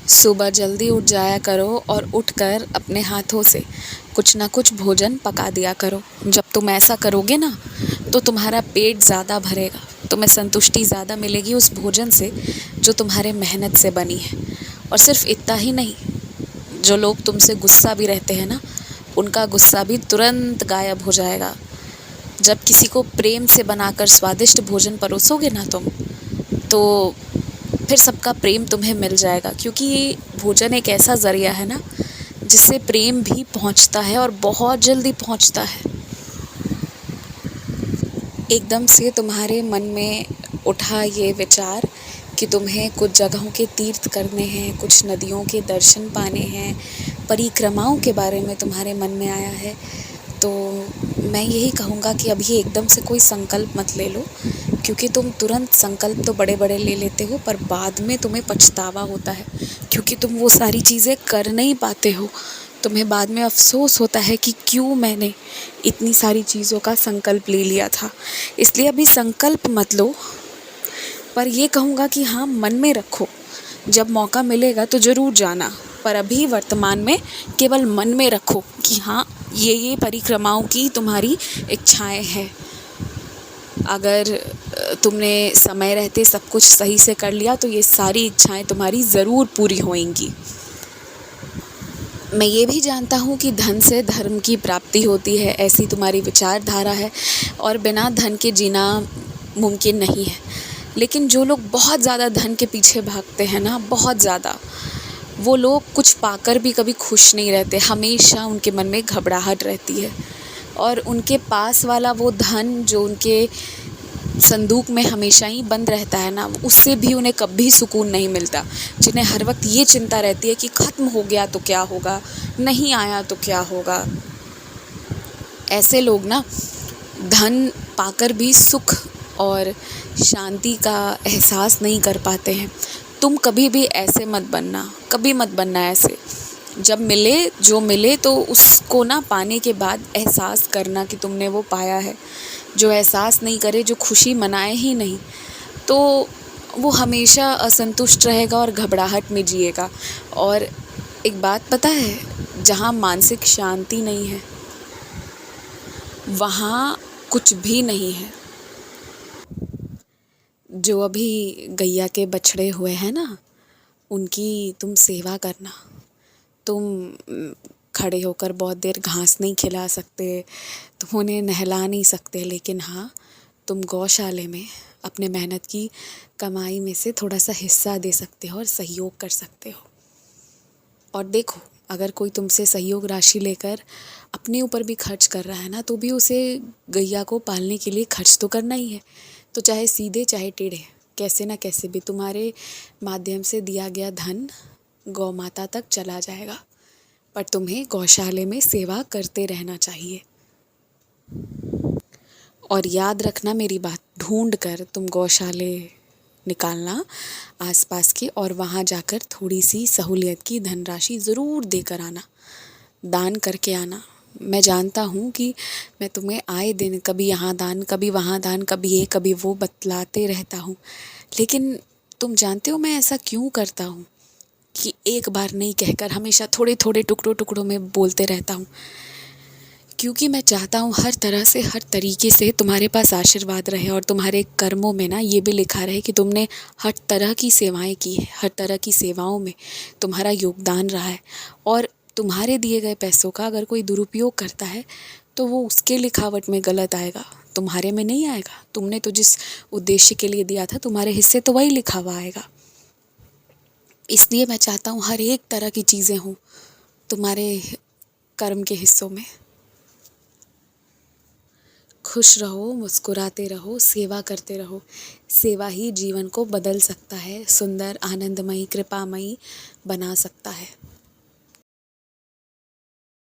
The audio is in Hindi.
सुबह जल्दी उठ जाया करो और उठकर अपने हाथों से कुछ ना कुछ भोजन पका दिया करो। जब तुम ऐसा करोगे ना तो तुम्हारा पेट ज़्यादा भरेगा, तुम्हें संतुष्टि ज़्यादा मिलेगी उस भोजन से जो तुम्हारे मेहनत से बनी है। और सिर्फ इतना ही नहीं, जो लोग तुमसे गुस्सा भी रहते हैं ना, उनका गुस्सा भी तुरंत गायब हो जाएगा। जब किसी को प्रेम से बनाकर स्वादिष्ट भोजन परोसोगे ना तुम, तो फिर सबका प्रेम तुम्हें मिल जाएगा, क्योंकि ये भोजन एक ऐसा ज़रिया है ना जिससे प्रेम भी पहुंचता है और बहुत जल्दी पहुंचता है। एकदम से तुम्हारे मन में उठा ये विचार कि तुम्हें कुछ जगहों के तीर्थ करने हैं, कुछ नदियों के दर्शन पाने हैं, परिक्रमाओं के बारे में तुम्हारे मन में आया है, तो मैं यही कहूँगा कि अभी एकदम से कोई संकल्प मत ले लो, क्योंकि तुम तुरंत संकल्प तो बड़े बड़े ले लेते हो पर बाद में तुम्हें पछतावा होता है, क्योंकि तुम वो सारी चीज़ें कर नहीं पाते हो। तुम्हें बाद में अफ़सोस होता है कि क्यों मैंने इतनी सारी चीज़ों का संकल्प ले लिया था। इसलिए अभी संकल्प मत लो, पर ये कहूँगा कि हाँ, मन में रखो, जब मौका मिलेगा तो ज़रूर जाना, पर अभी वर्तमान में केवल मन में रखो कि हाँ, ये परिक्रमाओं की तुम्हारी इच्छाएं हैं। अगर तुमने समय रहते सब कुछ सही से कर लिया तो ये सारी इच्छाएं तुम्हारी ज़रूर पूरी होंगी। मैं ये भी जानता हूँ कि धन से धर्म की प्राप्ति होती है, ऐसी तुम्हारी विचारधारा है, और बिना धन के जीना मुमकिन नहीं है। लेकिन जो लोग बहुत ज़्यादा धन के पीछे भागते हैं ना, बहुत ज़्यादा, वो लोग कुछ पाकर भी कभी खुश नहीं रहते। हमेशा उनके मन में घबराहट रहती है, और उनके पास वाला वो धन जो उनके संदूक में हमेशा ही बंद रहता है ना, उससे भी उन्हें कभी सुकून नहीं मिलता। जिन्हें हर वक्त ये चिंता रहती है कि ख़त्म हो गया तो क्या होगा, नहीं आया तो क्या होगा। ऐसे लोग ना धन पाकर भी सुख और शांति का एहसास नहीं कर पाते हैं। तुम कभी भी ऐसे मत बनना, कभी मत बनना ऐसे। जब मिले जो मिले तो उसको ना पाने के बाद एहसास करना कि तुमने वो पाया है। जो एहसास नहीं करे, जो खुशी मनाए ही नहीं, तो वो हमेशा असंतुष्ट रहेगा और घबराहट में जिएगा। और एक बात पता है, जहाँ मानसिक शांति नहीं है वहाँ कुछ भी नहीं है। जो अभी गैया के बछड़े हुए हैं ना, उनकी तुम सेवा करना। तुम खड़े होकर बहुत देर घास नहीं खिला सकते, तुम उन्हें नहला नहीं सकते, लेकिन हाँ, तुम गौशाले में अपने मेहनत की कमाई में से थोड़ा सा हिस्सा दे सकते हो और सहयोग कर सकते हो। और देखो, अगर कोई तुमसे सहयोग राशि लेकर अपने ऊपर भी खर्च कर रहा है ना, तो भी उसे गैया को पालने के लिए खर्च तो करना ही है। तो चाहे सीधे चाहे टेढ़े, कैसे ना कैसे भी तुम्हारे माध्यम से दिया गया धन गौ माता तक चला जाएगा, पर तुम्हें गौशाले में सेवा करते रहना चाहिए। और याद रखना मेरी बात, ढूंढ कर तुम गौशाले निकालना आसपास के, और वहाँ जाकर थोड़ी सी सहूलियत की धनराशि ज़रूर देकर आना, दान करके आना। मैं जानता हूँ कि मैं तुम्हें आए दिन कभी यहाँ दान, कभी वहाँ दान, कभी ये कभी वो बतलाते रहता हूँ, लेकिन तुम जानते हो मैं ऐसा क्यों करता हूँ कि एक बार नहीं कहकर हमेशा थोड़े थोड़े टुकड़ों टुकड़ों में बोलते रहता हूँ। क्योंकि मैं चाहता हूँ हर तरह से, हर तरीके से तुम्हारे पास आशीर्वाद रहे, और तुम्हारे कर्मों में ना ये भी लिखा रहे कि तुमने हर तरह की सेवाएं की है, हर तरह की सेवाओं में तुम्हारा योगदान रहा है। और तुम्हारे दिए गए पैसों का अगर कोई दुरुपयोग करता है तो वो उसके लिखावट में गलत आएगा, तुम्हारे में नहीं आएगा। तुमने तो जिस उद्देश्य के लिए दिया था, तुम्हारे हिस्से तो वही लिखा हुआ आएगा। इसलिए मैं चाहता हूँ हर एक तरह की चीज़ें हों तुम्हारे कर्म के हिस्सों में। खुश रहो, मुस्कुराते रहो, सेवा करते रहो। सेवा ही जीवन को बदल सकता है, सुंदर, आनंदमयी, कृपामयी बना सकता है।